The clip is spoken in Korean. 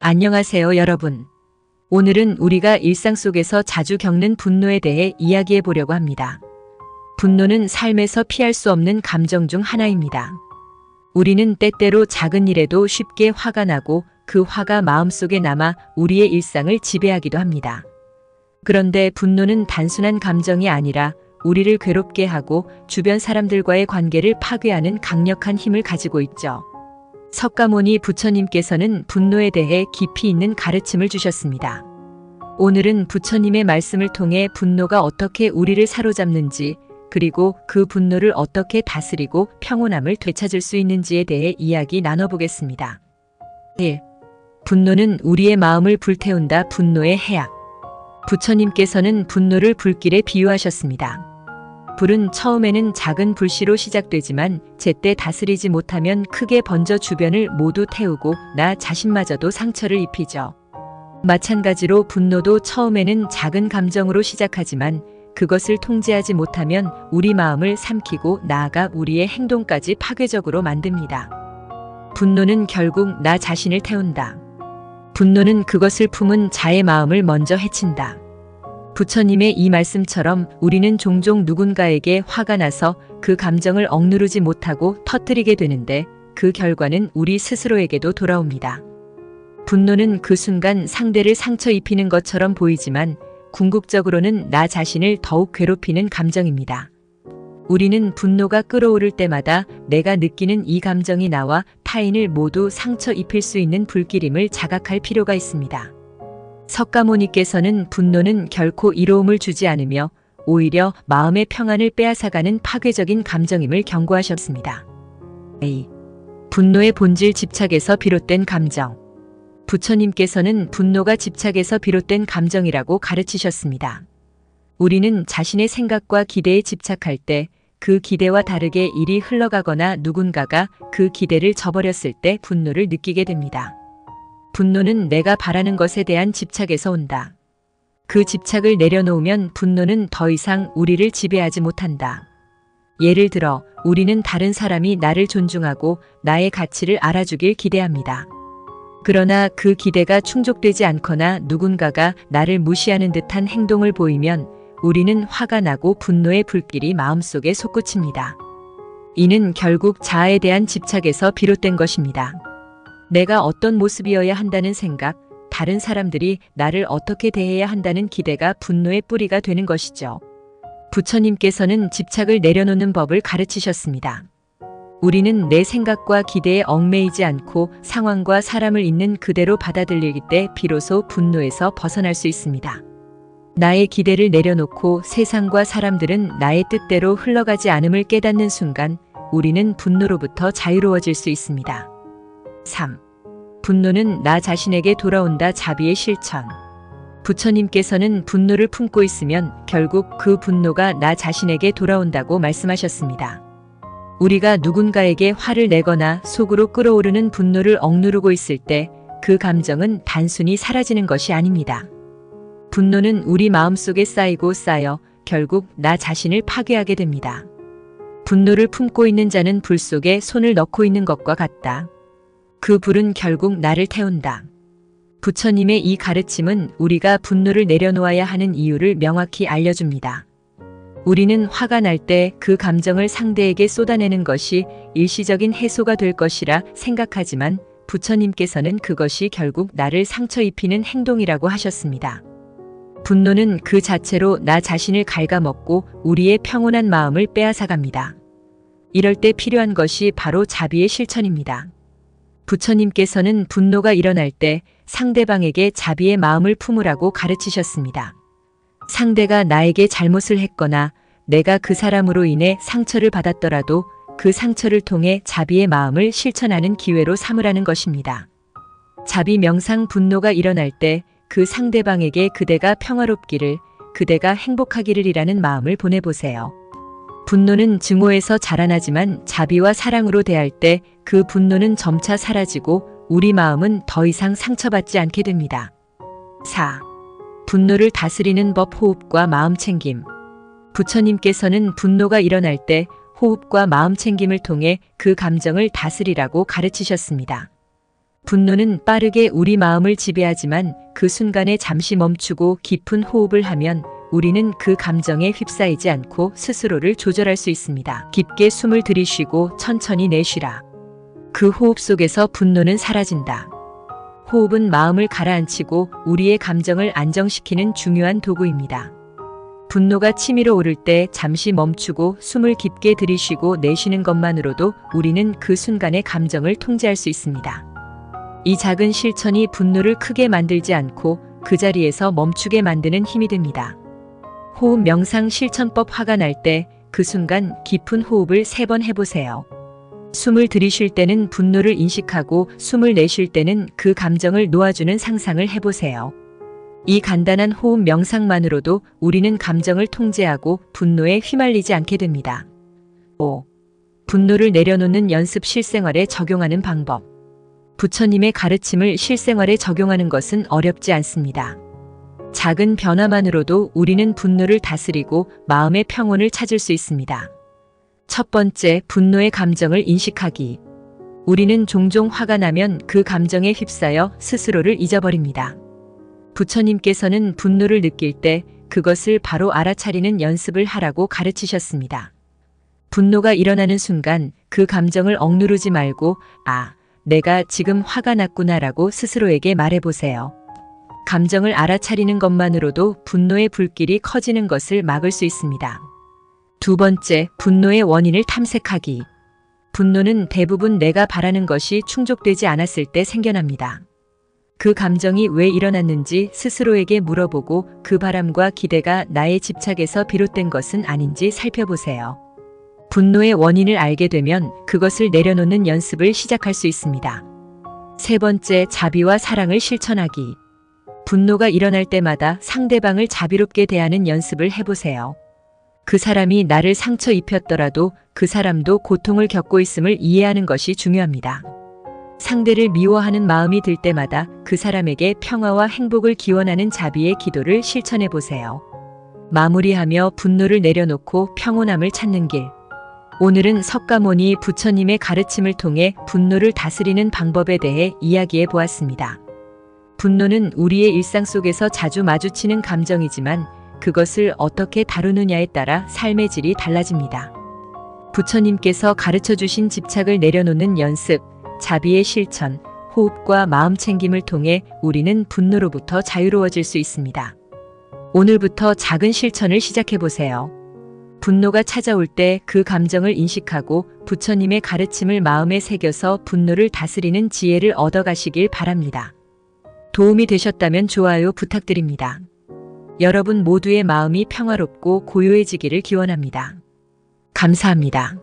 안녕하세요, 여러분. 오늘은 우리가 일상 속에서 자주 겪는 분노에 대해 이야기해 보려고 합니다. 분노는 삶에서 피할 수 없는 감정 중 하나입니다. 우리는 때때로 작은 일에도 쉽게 화가 나고 그 화가 마음속에 남아 우리의 일상을 지배하기도 합니다. 그런데 분노는 단순한 감정이 아니라 우리를 괴롭게 하고 주변 사람들과의 관계를 파괴하는 강력한 힘을 가지고 있죠. 석가모니 부처님께서는 분노에 대해 깊이 있는 가르침을 주셨습니다. 오늘은 부처님의 말씀을 통해 분노가 어떻게 우리를 사로잡는지, 그리고 그 분노를 어떻게 다스리고 평온함을 되찾을 수 있는지에 대해 이야기 나눠보겠습니다. 1. 분노는 우리의 마음을 불태운다. 분노의 해악. 부처님께서는 분노를 불길에 비유하셨습니다. 불은 처음에는 작은 불씨로 시작되지만 제때 다스리지 못하면 크게 번져 주변을 모두 태우고 나 자신마저도 상처를 입히죠. 마찬가지로 분노도 처음에는 작은 감정으로 시작하지만 그것을 통제하지 못하면 우리 마음을 삼키고 나아가 우리의 행동까지 파괴적으로 만듭니다. 분노는 결국 나 자신을 태운다. 분노는 그것을 품은 자의 마음을 먼저 해친다. 부처님의 이 말씀처럼 우리는 종종 누군가에게 화가 나서 그 감정을 억누르지 못하고 터뜨리게 되는데 그 결과는 우리 스스로에게도 돌아옵니다. 분노는 그 순간 상대를 상처 입히는 것처럼 보이지만 궁극적으로는 나 자신을 더욱 괴롭히는 감정입니다. 우리는 분노가 끓어오를 때마다 내가 느끼는 이 감정이 나와 타인을 모두 상처 입힐 수 있는 불길임을 자각할 필요가 있습니다. 석가모니께서는 분노는 결코 이로움을 주지 않으며 오히려 마음의 평안을 빼앗아가는 파괴적인 감정임을 경고하셨습니다. A. 분노의 본질 집착에서 비롯된 감정. 부처님께서는 분노가 집착에서 비롯된 감정이라고 가르치셨습니다. 우리는 자신의 생각과 기대에 집착할 때 그 기대와 다르게 일이 흘러가거나 누군가가 그 기대를 저버렸을 때 분노를 느끼게 됩니다. 분노는 내가 바라는 것에 대한 집착에서 온다. 그 집착을 내려놓으면 분노는 더 이상 우리를 지배하지 못한다. 예를 들어 우리는 다른 사람이 나를 존중하고 나의 가치를 알아주길 기대합니다. 그러나 그 기대가 충족되지 않거나 누군가가 나를 무시하는 듯한 행동을 보이면 우리는 화가 나고 분노의 불길이 마음속에 솟구칩니다. 이는 결국 자아에 대한 집착에서 비롯된 것입니다. 내가 어떤 모습이어야 한다는 생각, 다른 사람들이 나를 어떻게 대해야 한다는 기대가 분노의 뿌리가 되는 것이죠. 부처님께서는 집착을 내려놓는 법을 가르치셨습니다. 우리는 내 생각과 기대에 얽매이지 않고 상황과 사람을 있는 그대로 받아들이기 때 비로소 분노에서 벗어날 수 있습니다. 나의 기대를 내려놓고 세상과 사람들은 나의 뜻대로 흘러가지 않음을 깨닫는 순간 우리는 분노로부터 자유로워질 수 있습니다. 3. 분노는 나 자신에게 돌아온다. 자비의 실천. 부처님께서는 분노를 품고 있으면 결국 그 분노가 나 자신에게 돌아온다고 말씀하셨습니다. 우리가 누군가에게 화를 내거나 속으로 끓어오르는 분노를 억누르고 있을 때 그 감정은 단순히 사라지는 것이 아닙니다. 분노는 우리 마음속에 쌓이고 쌓여 결국 나 자신을 파괴하게 됩니다. 분노를 품고 있는 자는 불 속에 손을 넣고 있는 것과 같다. 그 불은 결국 나를 태운다. 부처님의 이 가르침은 우리가 분노를 내려놓아야 하는 이유를 명확히 알려줍니다. 우리는 화가 날 때 그 감정을 상대에게 쏟아내는 것이 일시적인 해소가 될 것이라 생각하지만 부처님께서는 그것이 결국 나를 상처 입히는 행동이라고 하셨습니다. 분노는 그 자체로 나 자신을 갉아먹고 우리의 평온한 마음을 빼앗아갑니다. 이럴 때 필요한 것이 바로 자비의 실천입니다. 부처님께서는 분노가 일어날 때 상대방에게 자비의 마음을 품으라고 가르치셨습니다. 상대가 나에게 잘못을 했거나 내가 그 사람으로 인해 상처를 받았더라도 그 상처를 통해 자비의 마음을 실천하는 기회로 삼으라는 것입니다. 자비 명상. 분노가 일어날 때 그 상대방에게 그대가 평화롭기를, 그대가 행복하기를 이라는 마음을 보내보세요. 분노는 증오에서 자라나지만 자비와 사랑으로 대할 때 그 분노는 점차 사라지고 우리 마음은 더 이상 상처받지 않게 됩니다. 4. 분노를 다스리는 법. 호흡과 마음챙김. 부처님께서는 분노가 일어날 때 호흡과 마음챙김을 통해 그 감정을 다스리라고 가르치셨습니다. 분노는 빠르게 우리 마음을 지배하지만 그 순간에 잠시 멈추고 깊은 호흡을 하면 우리는 그 감정에 휩싸이지 않고 스스로를 조절할 수 있습니다. 깊게 숨을 들이쉬고 천천히 내쉬라. 그 호흡 속에서 분노는 사라진다. 호흡은 마음을 가라앉히고 우리의 감정을 안정시키는 중요한 도구입니다. 분노가 치밀어 오를 때 잠시 멈추고 숨을 깊게 들이쉬고 내쉬는 것만으로도 우리는 그 순간의 감정을 통제할 수 있습니다. 이 작은 실천이 분노를 크게 만들지 않고 그 자리에서 멈추게 만드는 힘이 됩니다. 호흡 명상 실천법. 화가 날 때 그 순간 깊은 호흡을 3번 해보세요. 숨을 들이쉴 때는 분노를 인식하고 숨을 내쉴 때는 그 감정을 놓아주는 상상을 해보세요. 이 간단한 호흡 명상만으로도 우리는 감정을 통제하고 분노에 휘말리지 않게 됩니다. 5. 분노를 내려놓는 연습. 실생활에 적용하는 방법. 부처님의 가르침을 실생활에 적용하는 것은 어렵지 않습니다. 작은 변화만으로도 우리는 분노를 다스리고 마음의 평온을 찾을 수 있습니다. 첫 번째, 분노의 감정을 인식하기. 우리는 종종 화가 나면 그 감정에 휩싸여 스스로를 잊어버립니다. 부처님께서는 분노를 느낄 때 그것을 바로 알아차리는 연습을 하라고 가르치셨습니다. 분노가 일어나는 순간 그 감정을 억누르지 말고 내가 지금 화가 났구나라고 스스로에게 말해보세요. 감정을 알아차리는 것만으로도 분노의 불길이 커지는 것을 막을 수 있습니다. 두 번째, 분노의 원인을 탐색하기. 분노는 대부분 내가 바라는 것이 충족되지 않았을 때 생겨납니다. 그 감정이 왜 일어났는지 스스로에게 물어보고 그 바람과 기대가 나의 집착에서 비롯된 것은 아닌지 살펴보세요. 분노의 원인을 알게 되면 그것을 내려놓는 연습을 시작할 수 있습니다. 세 번째, 자비와 사랑을 실천하기. 분노가 일어날 때마다 상대방을 자비롭게 대하는 연습을 해보세요. 그 사람이 나를 상처 입혔더라도 그 사람도 고통을 겪고 있음을 이해하는 것이 중요합니다. 상대를 미워하는 마음이 들 때마다 그 사람에게 평화와 행복을 기원하는 자비의 기도를 실천해 보세요. 마무리하며 분노를 내려놓고 평온함을 찾는 길. 오늘은 석가모니 부처님의 가르침을 통해 분노를 다스리는 방법에 대해 이야기해 보았습니다. 분노는 우리의 일상 속에서 자주 마주치는 감정이지만 그것을 어떻게 다루느냐에 따라 삶의 질이 달라집니다. 부처님께서 가르쳐 주신 집착을 내려놓는 연습, 자비의 실천, 호흡과 마음 챙김을 통해 우리는 분노로부터 자유로워질 수 있습니다. 오늘부터 작은 실천을 시작해 보세요. 분노가 찾아올 때 그 감정을 인식하고 부처님의 가르침을 마음에 새겨서 분노를 다스리는 지혜를 얻어가시길 바랍니다. 도움이 되셨다면 좋아요 부탁드립니다. 여러분 모두의 마음이 평화롭고 고요해지기를 기원합니다. 감사합니다.